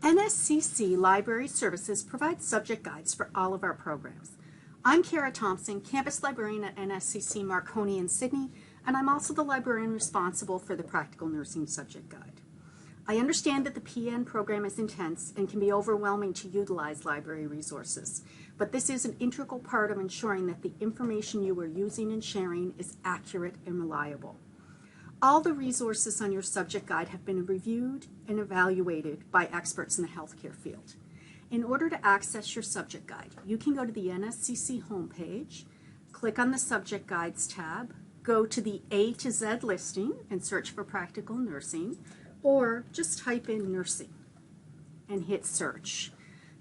NSCC Library Services provides subject guides for all of our programs. I'm Kara Thompson, campus librarian at NSCC Marconi in Sydney, and I'm also the librarian responsible for the Practical Nursing Subject Guide. I understand that the PN program is intense and can be overwhelming to utilize library resources, but this is an integral part of ensuring that the information you are using and sharing is accurate and reliable. All the resources on your subject guide have been reviewed and evaluated by experts in the healthcare field. In order to access your subject guide, you can go to the NSCC homepage, click on the Subject Guides tab, go to the A to Z listing and search for Practical Nursing, or just type in nursing and hit search.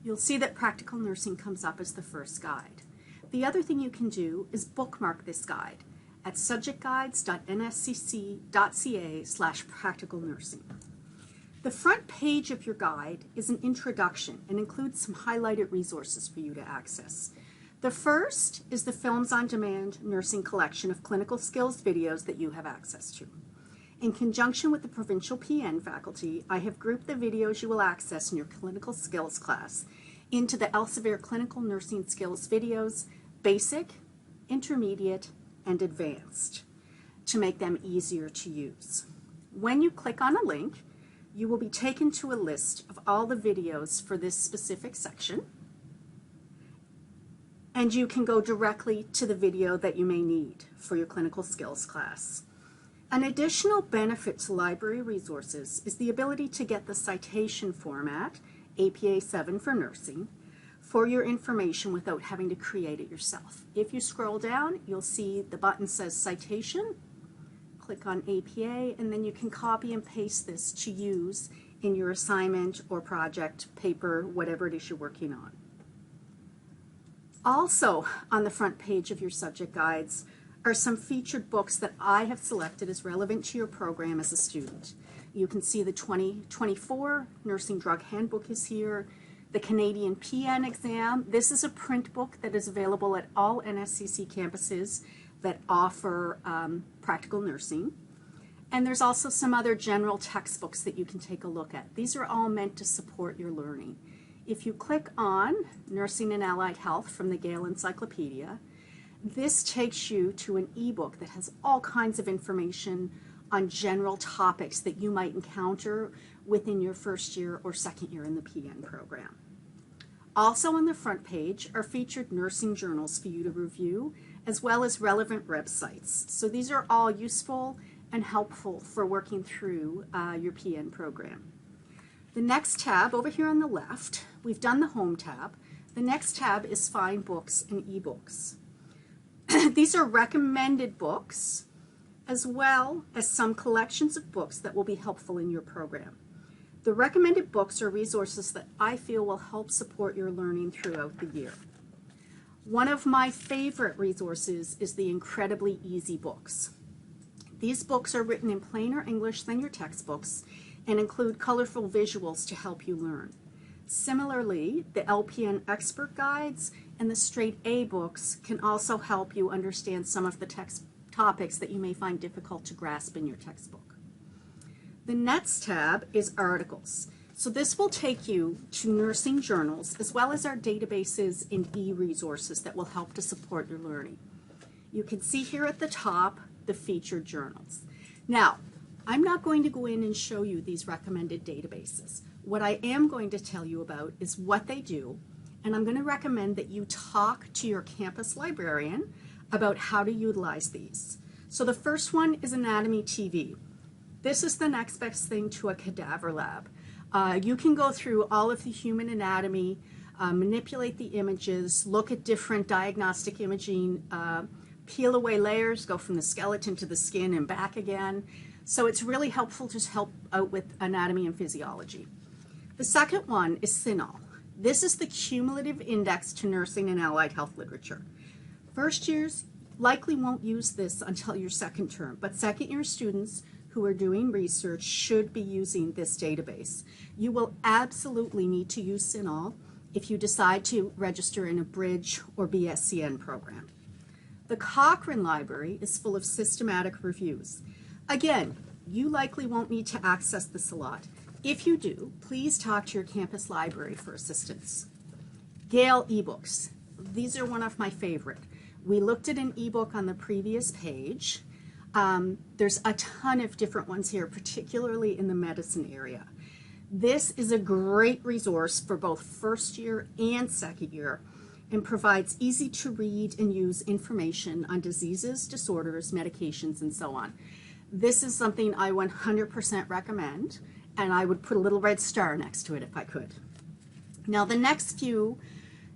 You'll see that Practical Nursing comes up as the first guide. The other thing you can do is bookmark this guide at subjectguides.nscc.ca/practicalnursing. The front page of your guide is an introduction and includes some highlighted resources for you to access. The first is the Films on Demand Nursing collection of clinical skills videos that you have access to. In conjunction with the Provincial PN faculty, I have grouped the videos you will access in your clinical skills class into the Elsevier Clinical Nursing Skills videos, Basic, Intermediate, and Advanced, to make them easier to use. When you click on a link, you will be taken to a list of all the videos for this specific section, and you can go directly to the video that you may need for your clinical skills class. An additional benefit to library resources is the ability to get the citation format, APA 7 for nursing, for your information without having to create it yourself. If you scroll down, you'll see the button says Citation. Click on APA, and then you can copy and paste this to use in your assignment or project, paper, whatever it is you're working on. Also on the front page of your subject guides are some featured books that I have selected as relevant to your program as a student. You can see the 2024 Nursing Drug Handbook is here, the Canadian PN exam. This is a print book that is available at all NSCC campuses that offer practical nursing. And there's also some other general textbooks that you can take a look at. These are all meant to support your learning. If you click on Nursing and Allied Health from the Gale Encyclopedia, this takes you to an ebook that has all kinds of information on general topics that you might encounter within your first year or second year in the PN program. Also on the front page are featured nursing journals for you to review, as well as relevant websites. So these are all useful and helpful for working through your PN program. The next tab over here on the left, we've done the Home tab. The next tab is Find Books and eBooks. These are recommended books, as well as some collections of books that will be helpful in your program. The recommended books are resources that I feel will help support your learning throughout the year. One of my favorite resources is the Incredibly Easy books. These books are written in plainer English than your textbooks and include colorful visuals to help you learn. Similarly, the LPN Expert Guides and the Straight A books can also help you understand some of the text topics that you may find difficult to grasp in your textbook. The next tab is Articles. So this will take you to nursing journals as well as our databases and e-resources that will help to support your learning. You can see here at the top the featured journals. Now, I'm not going to go in and show you these recommended databases. What I am going to tell you about is what they do, and I'm going to recommend that you talk to your campus librarian about how to utilize these. So the first one is Anatomy TV. This is the next best thing to a cadaver lab. You can go through all of the human anatomy, manipulate the images, look at different diagnostic imaging, peel away layers, go from the skeleton to the skin and back again. So it's really helpful to help out with anatomy and physiology. The second one is CINAHL. This is the Cumulative Index to Nursing and Allied Health Literature. First years likely won't use this until your second term, but second year students who are doing research should be using this database. You will absolutely need to use CINAHL if you decide to register in a Bridge or BSCN program. The Cochrane Library is full of systematic reviews. Again, you likely won't need to access this a lot. If you do, please talk to your campus library for assistance. Gale ebooks. These are one of my favorite. We looked at an ebook on the previous page. There's a ton of different ones here, particularly in the medicine area. This is a great resource for both first year and second year and provides easy to read and use information on diseases, disorders, medications, and so on. This is something I 100% recommend, and I would put a little red star next to it if I could. Now the next few,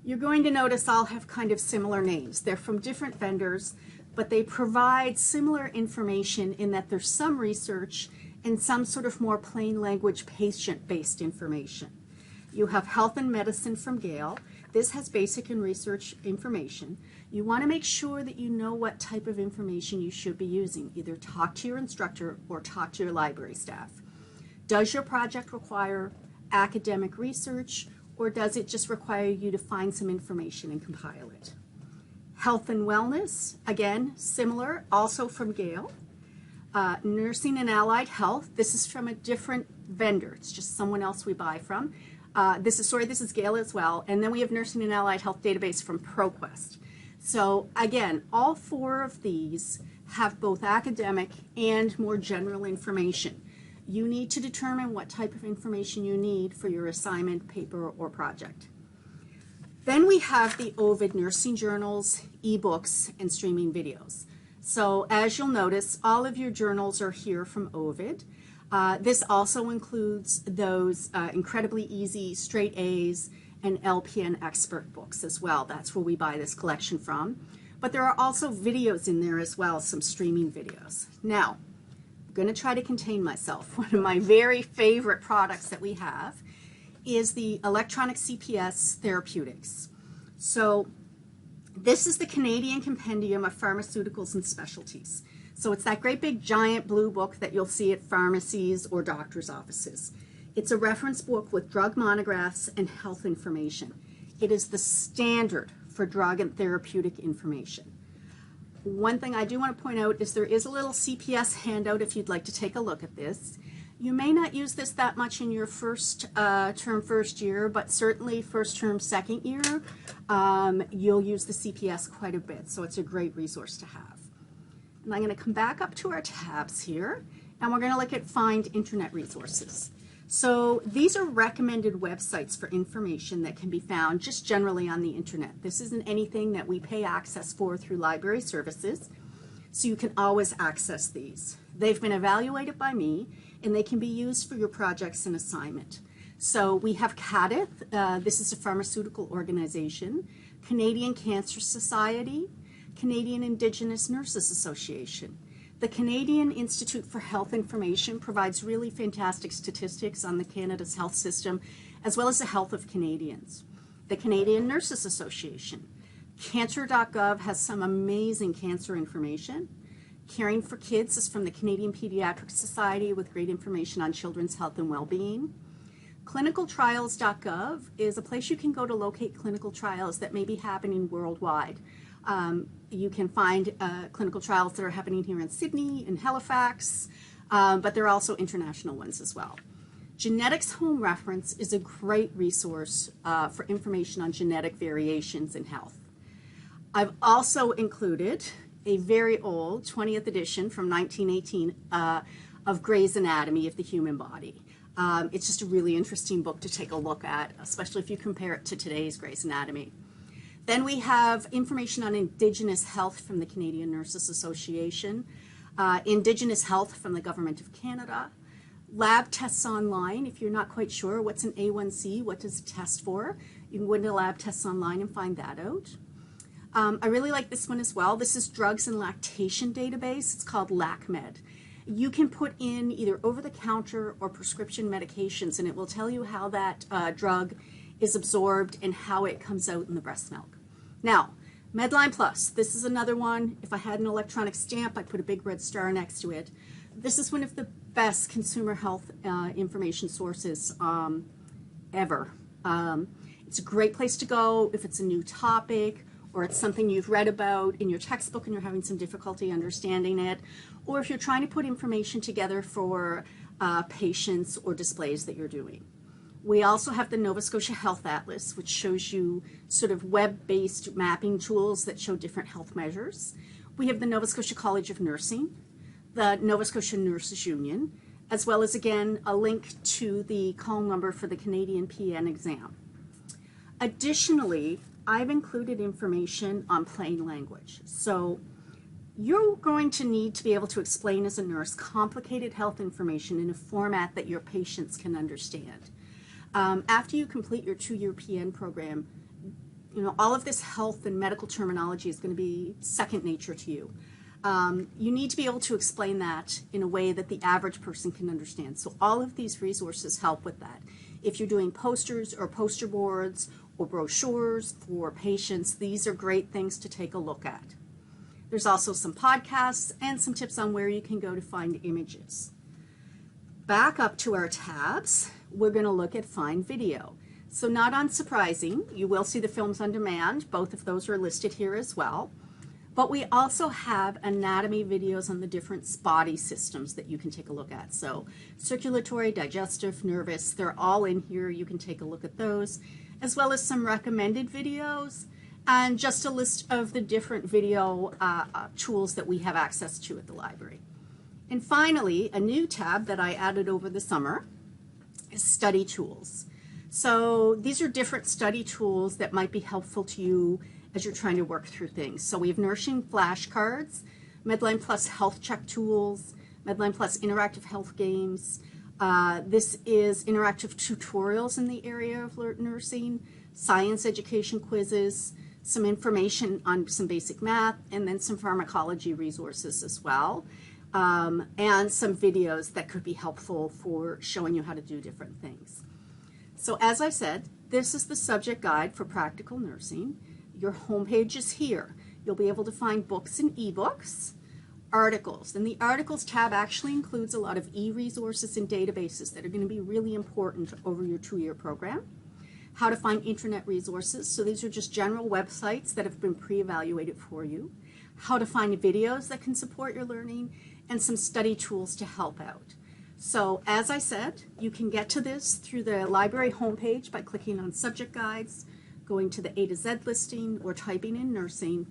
you're going to notice all have kind of similar names. They're from different vendors, but they provide similar information in that there's some research and some sort of more plain language patient-based information. You have Health and Medicine from Gale. This has basic and research information. You want to make sure that you know what type of information you should be using. Either talk to your instructor or talk to your library staff. Does your project require academic research, or does it just require you to find some information and compile it? Health and Wellness, again, similar, also from Gale. Nursing and Allied Health, this is from a different vendor. It's just someone else we buy from. This is Gale as well. And then we have Nursing and Allied Health database from ProQuest. So again, all four of these have both academic and more general information. You need to determine what type of information you need for your assignment, paper, or project. Then we have the Ovid nursing journals, ebooks, and streaming videos. So as you'll notice, all of your journals are here from Ovid. This also includes those incredibly easy straight A's and LPN expert books as well. That's where we buy this collection from. But there are also videos in there as well, some streaming videos. Now, I'm going to try to contain myself. One of my very favorite products that we have is the electronic CPS therapeutics. So this is the Canadian Compendium of Pharmaceuticals and Specialties. So it's that great big giant blue book that you'll see at pharmacies or doctor's offices. It's a reference book with drug monographs and health information. It is the standard for drug and therapeutic information. One thing I do want to point out is there is a little CPS handout if you'd like to take a look at this. You may not use this that much in your first term, first year, but certainly first term, second year, you'll use the CPS quite a bit, so it's a great resource to have. And I'm going to come back up to our tabs here, and we're going to look at Find Internet Resources. So these are recommended websites for information that can be found just generally on the internet. This isn't anything that we pay access for through library services, so you can always access these. They've been evaluated by me, and they can be used for your projects and assignment. So we have CADITH, this is a pharmaceutical organization, Canadian Cancer Society, Canadian Indigenous Nurses Association. The Canadian Institute for Health Information provides really fantastic statistics on Canada's health system, as well as the health of Canadians. The Canadian Nurses Association. Cancer.gov has some amazing cancer information. Caring for Kids is from the Canadian Pediatric Society with great information on children's health and well-being. ClinicalTrials.gov is a place you can go to locate clinical trials that may be happening worldwide. You can find clinical trials that are happening here in Sydney and Halifax, but there are also international ones as well. Genetics Home Reference is a great resource for information on genetic variations in health. I've also included a very old 20th edition from 1918 of Gray's Anatomy of the Human Body. It's just a really interesting book to take a look at, especially if you compare it to today's Gray's Anatomy. Then we have information on Indigenous health from the Canadian Nurses Association, Indigenous health from the Government of Canada, lab tests online. If you're not quite sure what's an A1C, what does it test for, you can go into lab tests online and find that out. I really like this one as well. This is Drugs and Lactation Database. It's called LacMed. You can put in either over-the-counter or prescription medications, and it will tell you how that drug is absorbed and how it comes out in the breast milk. Now, Medline Plus. This is another one. If I had an electronic stamp, I'd put a big red star next to it. This is one of the best consumer health information sources ever. It's a great place to go if it's a new topic, or it's something you've read about in your textbook and you're having some difficulty understanding it, or if you're trying to put information together for patients or displays that you're doing. We also have the Nova Scotia Health Atlas, which shows you sort of web-based mapping tools that show different health measures. We have the Nova Scotia College of Nursing, the Nova Scotia Nurses Union, as well as, again, a link to the call number for the Canadian PN exam. Additionally, I've included information on plain language. So you're going to need to be able to explain as a nurse complicated health information in a format that your patients can understand. After you complete your 2-year PN program, all of this health and medical terminology is going to be second nature to you. You need to be able to explain that in a way that the average person can understand. So all of these resources help with that. If you're doing posters or poster boards or brochures for patients, these are great things to take a look at. There's also some podcasts and some tips on where you can go to find images. Back up to our tabs, we're going to look at Find Video. So not unsurprising, you will see the films on demand. Both of those are listed here as well. But we also have anatomy videos on the different body systems that you can take a look at. So circulatory, digestive, nervous, they're all in here. You can take a look at those, as well as some recommended videos and just a list of the different video tools that we have access to at the library. And finally, a new tab that I added over the summer is Study Tools. So these are different study tools that might be helpful to you as you're trying to work through things. So we have nursing flashcards, Medline Plus health check tools, Medline Plus interactive health games. This is interactive tutorials in the area of nursing, science education quizzes, some information on some basic math, and then some pharmacology resources as well, and some videos that could be helpful for showing you how to do different things. So as I said, this is the subject guide for practical nursing. Your homepage is here. You'll be able to find books and ebooks, articles, and the articles tab actually includes a lot of e-resources and databases that are going to be really important over your 2-year program. How to find internet resources, so these are just general websites that have been pre-evaluated for you. How to find videos that can support your learning, and some study tools to help out. So as I said, you can get to this through the library homepage by clicking on subject guides, going to the A to Z listing, or typing in nursing.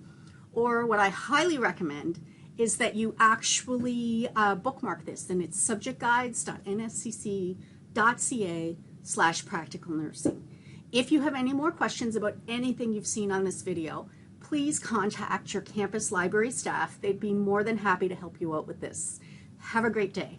Or what I highly recommend is that you actually bookmark this, and it's subjectguides.nscc.ca/practical nursing. If you have any more questions about anything you've seen on this video, please contact your campus library staff. They'd be more than happy to help you out with this. Have a great day.